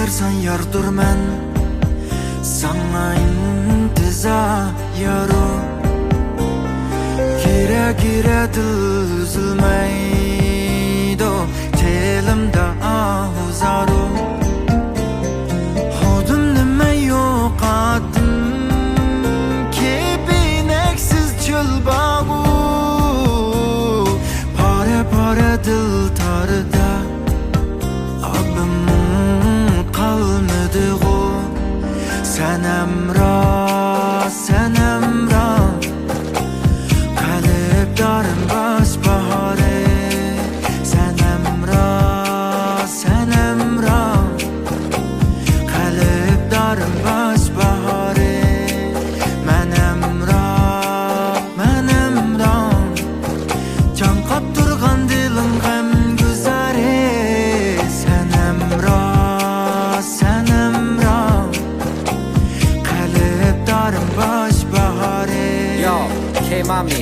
bersen yardır men sana intizarı. Gire dil üzülmeydi telimde ahuzarı. Hodum nime yok attım kepineksiz çöl bağı. Pare dil tarıda abim kalmadı o. Sen emra kalplerim baş bahare. Sen emra kalplerim baş bahare. Men emra can kaptırgan dilim gam güzare. Sen emra kalplerim baş bahare. Yo, K-Mami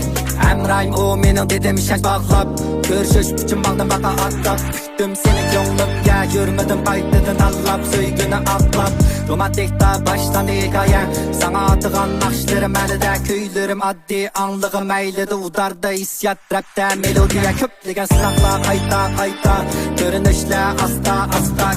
Emrayim o menin dedem işaç bağlap. Görüşüş için baldım baka atlap. Küstüm seni gönlümge görmedim baytıdın allap. Söygünü atlap romantik da baştan hikaye. Sana atıgan nakşlerim elide köylerim addi anlığım eyledi. Udarda isyat rapte melodiye köplegen silahla kayta görünüşle asta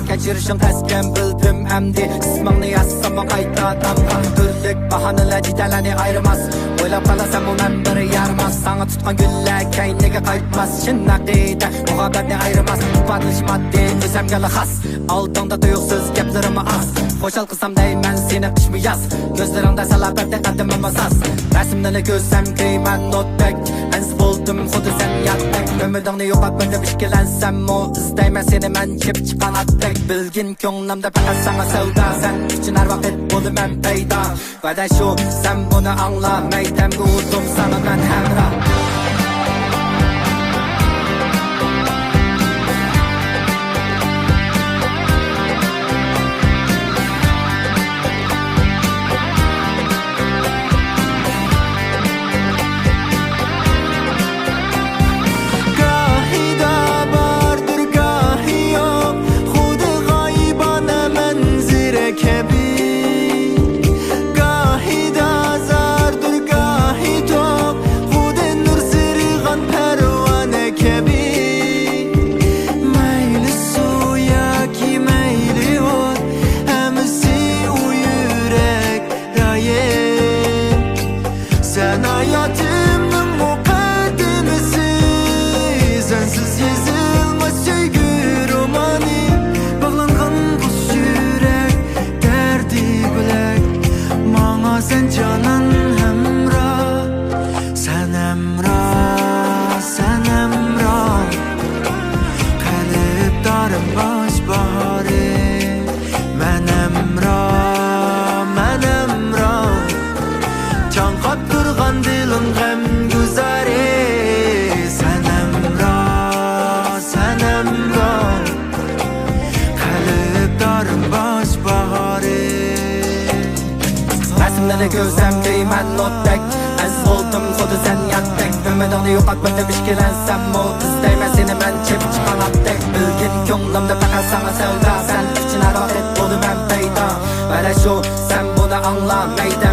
geçirişim tesken bildim emdi. İsmini yazsam o kayta damga türlük bahanıyla cideleni ayrımaz. Oylap kalasam o memberi yarmaz. Sana tutkan gülle keynege kaytmaz. Şınnak deyde muhabbetini ayrımaz. Padılış maddi özemgeli has. Altında duyuksuz geplerimi az. Hoşal kısam deymen seni kış mı yaz. Gözlerinde salabette kaddımım asas. Resimlerini gözsem kıymen notbek. Ens buldum kudu sen yatbek. Ömürdüğünü yok atmada bişkelensem o. İzdeyme seni men çip çıkan atbek. Bilgin könglimde fakat sana sevda. Sen için her vakit buldum ben peyda. Ve de şu sen bunu anla. Meydem kurdum sana ben hemra. Sen hayatımın mukaddemesi. Sensiz yazılmaz sevgi romanı. Bağlangan bu yürek derdi bilek. Bana sen canın hemra. Sen emra kalplerim baş bahare. Men emra can kaptırgan dilim gam güzare. Sen emra kalplerim baş bahare. Resimleri gözlem kıymen notbek. Ez oldum kudu sen yatbek. Ömürdüğünü yok atmada bişkelensem o. İzdeyme seni men çip çıkan atbek. Bilgin könglimde fakat sana sevda. Sen için her vakit buldum ben peyda. Ve de şu sen bunu anla meyde.